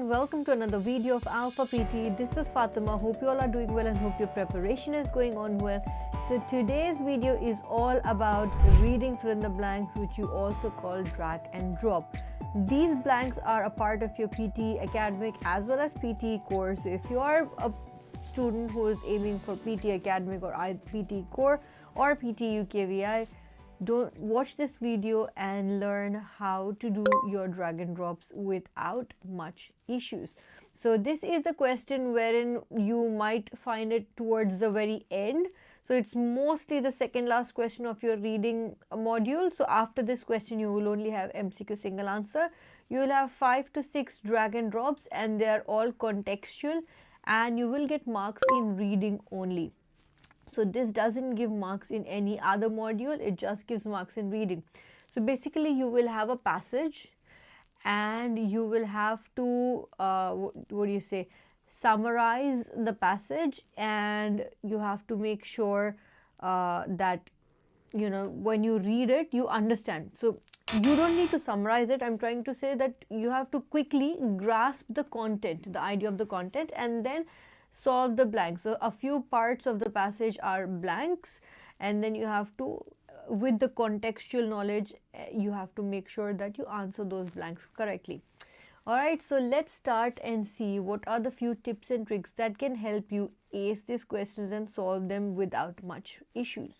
welcome to another video of Alpha PTE. This is Fatima. Hope you all are doing well and hope your preparation is going on well. So today's video is all about reading fill in the blanks, which you also call drag and drop. These blanks are a part of your PTE academic as well as PTE core. So if you are a student who is aiming for PTE academic or PTE core or PTE UKVI, don't watch this video and learn how to do your drag and drops without much issues. So this is the question wherein you might find it towards the very end. So it's mostly the second last question of your reading module. So after this question you will only have MCQ single answer. You will have 5 to 6 drag and drops and they are all contextual, and you will get marks in reading only. So this doesn't give marks in any other module, it just gives marks in reading. So basically you will have a passage and you will have to summarize the passage, and you have to make sure that when you read it you understand. So you don't need to summarize it. I'm trying to say that you have to quickly grasp the content, the idea of the content, and then solve the blanks. So a few parts of the passage are blanks, and then you have to, with the contextual knowledge, you have to make sure that you answer those blanks correctly. Alright, so let's start and see what are the few tips and tricks that can help you ace these questions and solve them without much issues.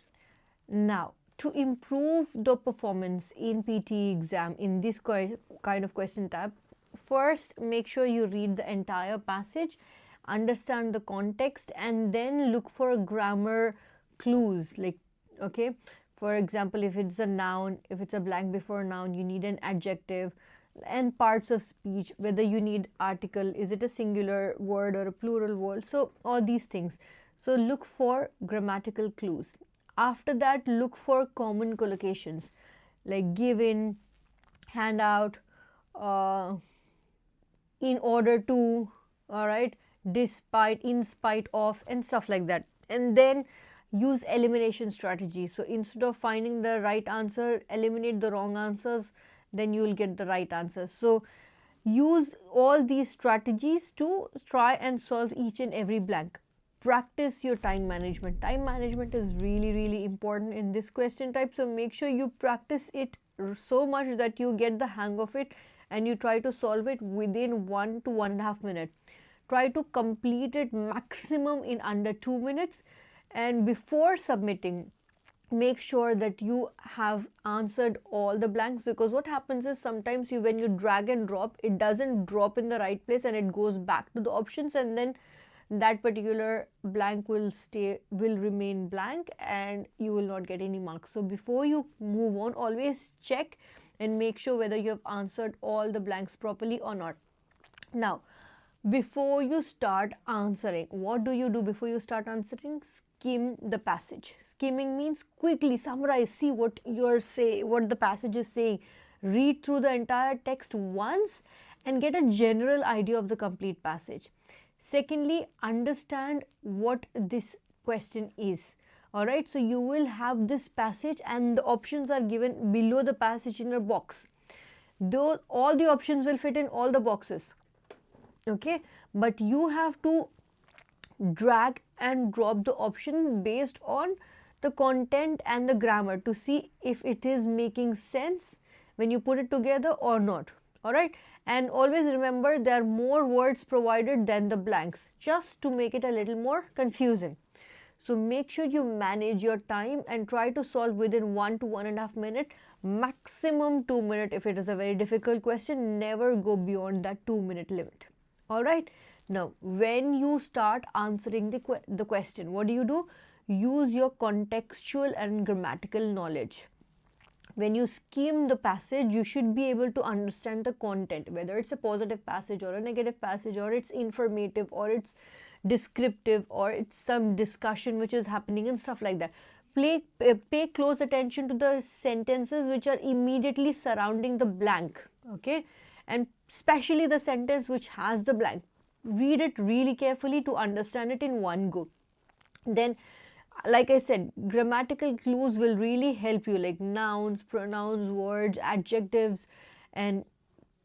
Now, to improve the performance in PTE exam in this kind of question type, first make sure you read the entire passage, understand the context, and then look for grammar clues. For example, if it's a noun, if it's a blank before a noun, you need an adjective, and parts of speech, whether you need article, is it a singular word or a plural word, so all these things. So look for grammatical clues. After that, look for common collocations like given, handout, in order to, alright, despite, in spite of, and stuff like that. And then use elimination strategy. So instead of finding the right answer, eliminate the wrong answers, then you will get the right answers. So use all these strategies to try and solve each and every blank. Practice your time management. Time management is really important in this question type. So make sure you practice it so much that you get the hang of it and you try to solve it within 1 to 1.5 minutes. Try to complete it maximum in under 2 minutes, and before submitting, make sure that you have answered all the blanks, because what happens is sometimes when you drag and drop, it doesn't drop in the right place and it goes back to the options, and then that particular blank will remain blank and you will not get any marks. So before you move on, always check and make sure whether you have answered all the blanks properly or not. Now, before you start answering, what do you do before you start answering? Skim the passage. Skimming means quickly summarize, see what the passage is saying, read through the entire text once and get a general idea of the complete passage. Secondly, understand what this question is. Alright, so you will have this passage and the options are given below the passage in a box. Though all the options will fit in all the boxes. Okay, but you have to drag and drop the option based on the content and the grammar to see if it is making sense when you put it together or not. Alright, and always remember there are more words provided than the blanks, just to make it a little more confusing. So make sure you manage your time and try to solve within 1 to 1.5 minutes, maximum 2 minutes if it is a very difficult question. Never go beyond that 2-minute limit. Alright, now when you start answering the question, what do? Use your contextual and grammatical knowledge. When you skim the passage, you should be able to understand the content, whether it's a positive passage or a negative passage, or it's informative or it's descriptive or it's some discussion which is happening and stuff like that. Pay close attention to the sentences which are immediately surrounding the blank, okay, and especially the sentence which has the blank. Read it really carefully to understand it in one go. Then, like I said, grammatical clues will really help you, like nouns, pronouns, words, adjectives, and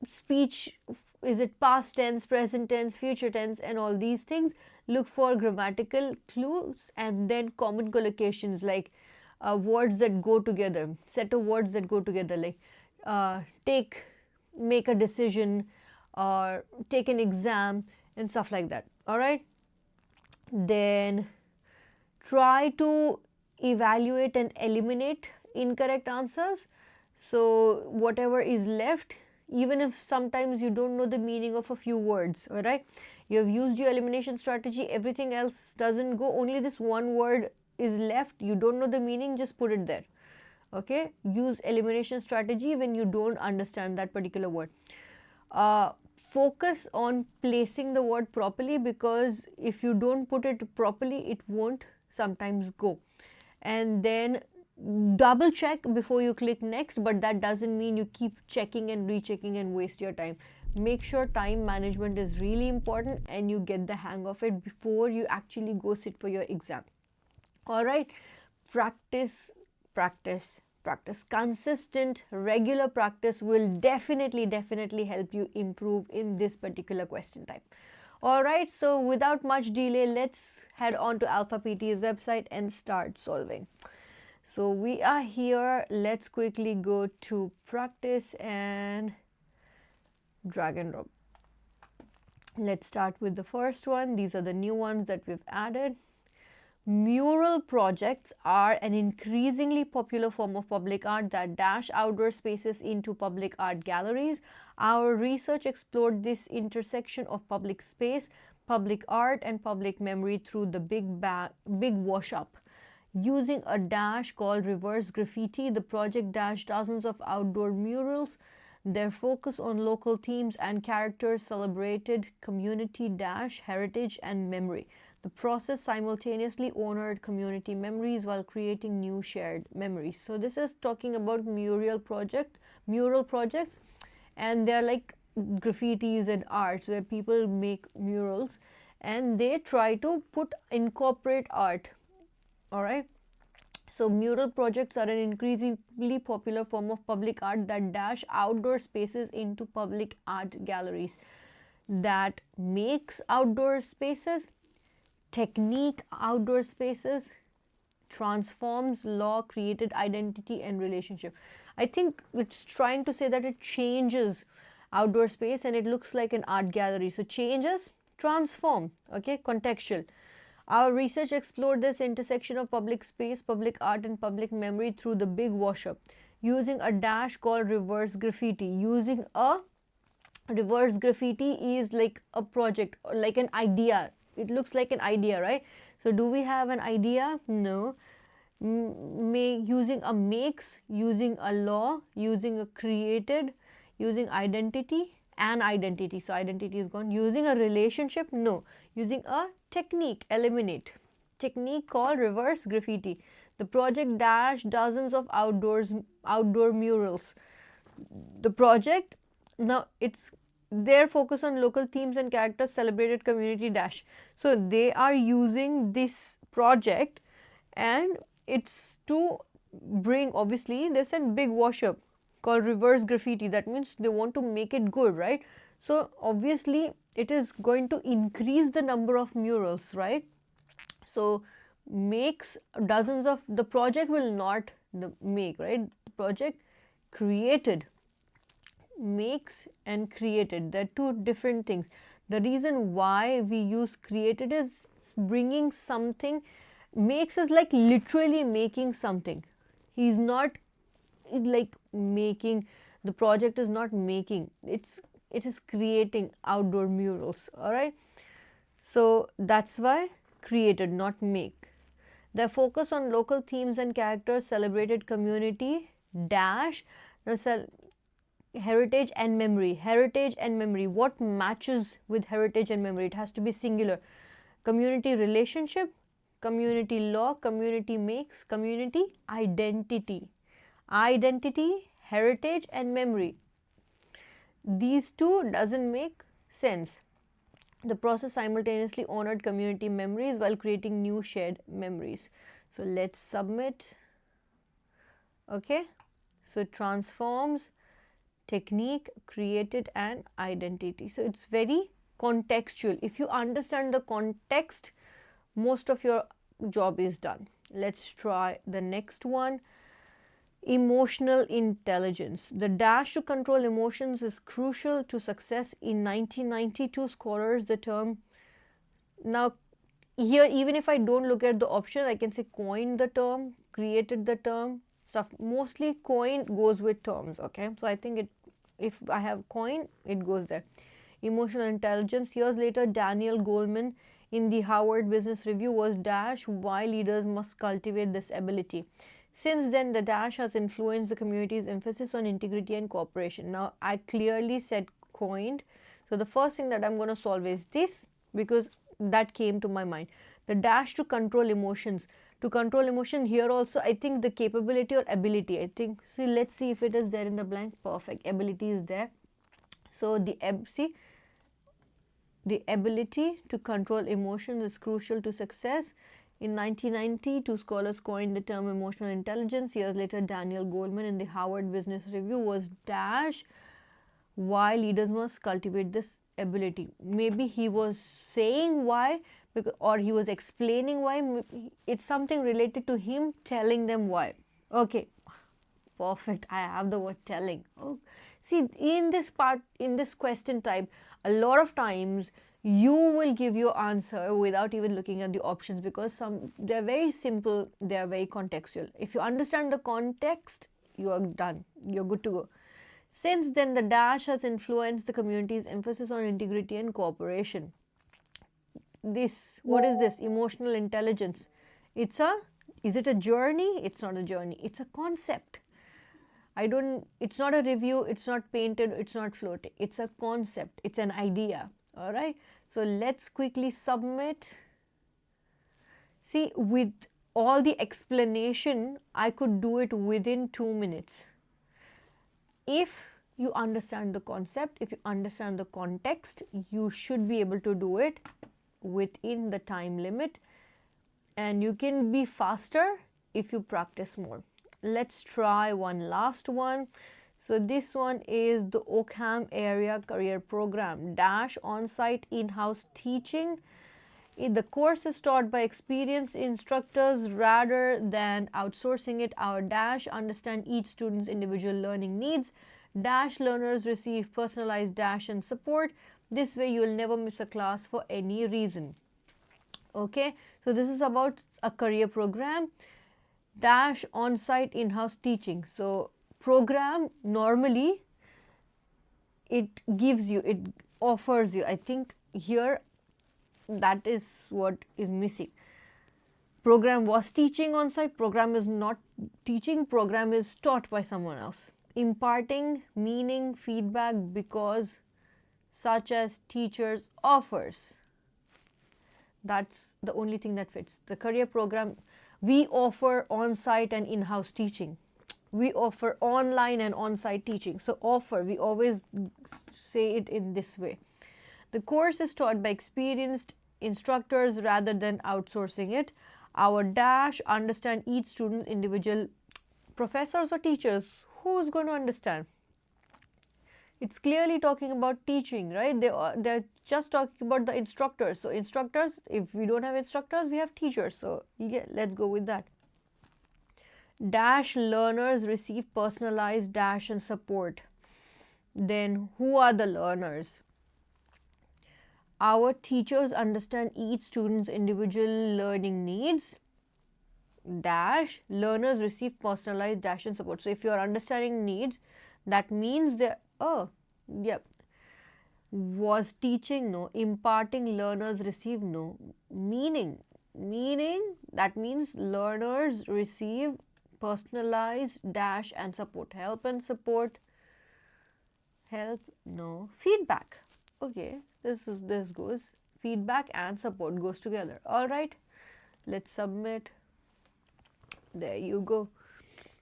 speech is it past tense, present tense, future tense, and all these things. Look for grammatical clues, and then common collocations, like words that go together, set of words that go together, like take, make a decision, or take an exam, and stuff like that. All right. Then try to evaluate and eliminate incorrect answers. So whatever is left, even if sometimes you don't know the meaning of a few words, all right, you have used your elimination strategy, everything else doesn't go, only this one word is left, you don't know the meaning, just put it there. Okay, use elimination strategy when you don't understand that particular word. Focus on placing the word properly, because if you don't put it properly, it won't sometimes go. And then double check before you click next, but that doesn't mean you keep checking and rechecking and waste your time. Make sure time management is really important and you get the hang of it before you actually go sit for your exam. All right, practice, practice, practice. Consistent, regular practice will definitely help you improve in this particular question type. All right, so without much delay, let's head on to Alpha PTE's website and start solving. So we are here. Let's quickly go to practice and drag and drop. Let's start with the first one. These are the new ones that we've added. Mural projects are an increasingly popular form of public art that dash outdoor spaces into public art galleries. Our research explored this intersection of public space, public art, and public memory through the big wash up. Using a dash called reverse graffiti, the project dashed dozens of outdoor murals. Their focus on local themes and characters celebrated community dash, heritage, and memory. The process simultaneously honored community memories while creating new shared memories. So this is talking about mural projects, and they're like graffitis and arts where people make murals and they try to incorporate art. All right. So mural projects are an increasingly popular form of public art that dash outdoor spaces into public art galleries. That makes outdoor spaces, technique outdoor spaces, transforms law, created identity, and relationship. I think it's trying to say that it changes outdoor space and it looks like an art gallery. So changes, transform, okay, contextual. Our research explored this intersection of public space, public art, and public memory through the big wash-up, using a dash called reverse graffiti. Using a reverse graffiti is like a project, or like an idea. It looks like an idea, right? So do we have an idea? No. Using a makes, using a law, using a created, using identity, an identity. So identity is gone. Using a relationship? No. Using a technique, eliminate. Technique called reverse graffiti. The project dashed dozens of outdoor murals. The project, now it's their focus on local themes and characters, celebrated community dash. So they are using this project and it's to bring, obviously they said big wash up called reverse graffiti. That means they want to make it good, right? So obviously it is going to increase the number of murals, right? So makes dozens of, the project will not make, right? The project created, makes and created, they're two different things. The reason why we use created is bringing something. Makes is like literally making something. He's not like making, the project is not making, it is creating outdoor murals. All right, so that's why created, not make. Their focus on local themes and characters, celebrated community dash, heritage and memory. Heritage and memory, what matches with heritage and memory? It has to be singular. Community relationship, community law, community makes, community identity. Identity, heritage, and memory. These two doesn't make sense. The process simultaneously honored community memories while creating new shared memories. So let's submit. Okay, so transforms, technique, created, and identity. So it's very contextual. If you understand the context, most of your job is done. Let's try the next one. Emotional intelligence. The dash to control emotions is crucial to success. In 1992, scholars the term. Now, here, even if I don't look at the option, I can say coined the term, created the term. Stuff mostly coined goes with terms. Okay, so I think it. If I have coined, it goes there. Emotional intelligence. Years later, Daniel Goleman in the Harvard Business Review was dash why leaders must cultivate this ability. Since then, the dash has influenced the community's emphasis on integrity and cooperation. Now, I clearly said coined. So, the first thing that I'm going to solve is this, because that came to my mind. The dash to control emotions. To control emotion, here also, I think the capability or ability. I think, see, let's see if it is there in the blank. Perfect. Ability is there. So, see, the ability to control emotions is crucial to success. In 1990, two scholars coined the term emotional intelligence. Years later, Daniel Goleman in the Harvard Business Review was dash why leaders must cultivate this ability. Maybe he was saying why, because, or he was explaining why. It's something related to him telling them why. Okay, perfect. I have the word telling. Oh, see, in this part, in this question type, a lot of times you will give your answer without even looking at the options, because they're very simple, they're very contextual. If you understand the context, you are done, you're good to go. Since then, the dash has influenced the community's emphasis on integrity and cooperation. This, what is this? Emotional intelligence. Is it a journey? It's not a journey, it's a concept. It's not a review, it's not painted, it's not floating. It's a concept, it's an idea. All right. So let's quickly submit. See, with all the explanation, I could do it within 2 minutes. If you understand the concept, if you understand the context, you should be able to do it within the time limit, and you can be faster if you practice more. Let's try one last one. So this one is the Oakham Area Career Program, dash on-site in-house teaching. The course is taught by experienced instructors rather than outsourcing it. Our dash understand each student's individual learning needs. Dash learners receive personalized dash and support. This way you will never miss a class for any reason. Okay, so this is about a career program, dash on-site in-house teaching. So program, normally it gives you, it offers you. I think here that is what is missing. Program was teaching on site, program is not teaching, program is taught by someone else. Imparting meaning, feedback, because such as teachers offers. That's the only thing that fits. The career program, we offer on-site and in-house teaching. We offer online and on-site teaching. So offer, we always say it in this way. The course is taught by experienced instructors rather than outsourcing it. Our dash understand each student's individual. Professors or teachers, who's going to understand? It's clearly talking about teaching, right? They're just talking about the instructors. So instructors, if we don't have instructors, we have teachers. So yeah, let's go with that. Dash learners receive personalized dash and support. Then who are the learners? Our teachers understand each student's individual learning needs. Dash learners receive personalized dash and support. So if you are understanding needs, that means that, oh, yep. Was teaching? No. Imparting, learners receive? No. Meaning, that means learners receive personalized dash and support. Help and support. Help, no. Feedback. Okay, this goes. Feedback and support goes together. All right, let's submit. There you go.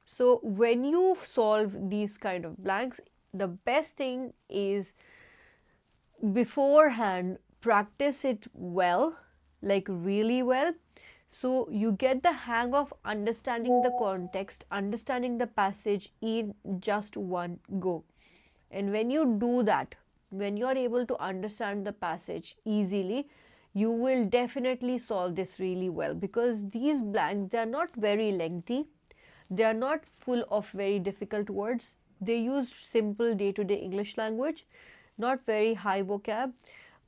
So when you solve these kind of blanks, the best thing is beforehand practice it well, like really well, so you get the hang of understanding the context, understanding the passage in just one go. And when you do that, when you are able to understand the passage easily, you will definitely solve this really well, because these blanks, they are not very lengthy, they are not full of very difficult words, they use simple day-to-day English language, not very high vocab,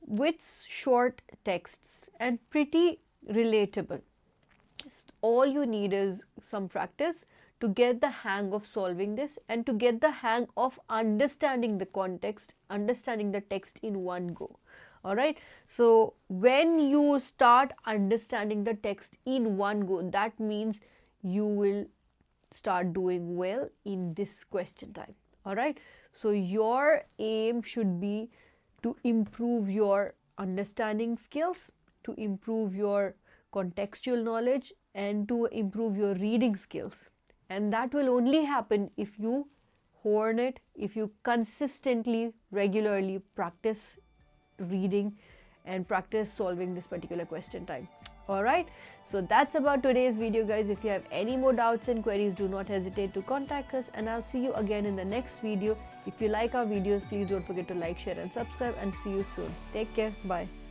with short texts and pretty relatable. All you need is some practice to get the hang of solving this, and to get the hang of understanding the context, understanding the text in one go. All right, so when you start understanding the text in one go, that means you will start doing well in this question time. All right, so your aim should be to improve your understanding skills, to improve your contextual knowledge, and to improve your reading skills. And that will only happen if you hone it, if you consistently, regularly practice reading and practice solving this particular question type. Alright, so that's about today's video, guys. If you have any more doubts and queries, do not hesitate to contact us, and I'll see you again in the next video. If you like our videos, please don't forget to like, share and subscribe, and see you soon. Take care. Bye.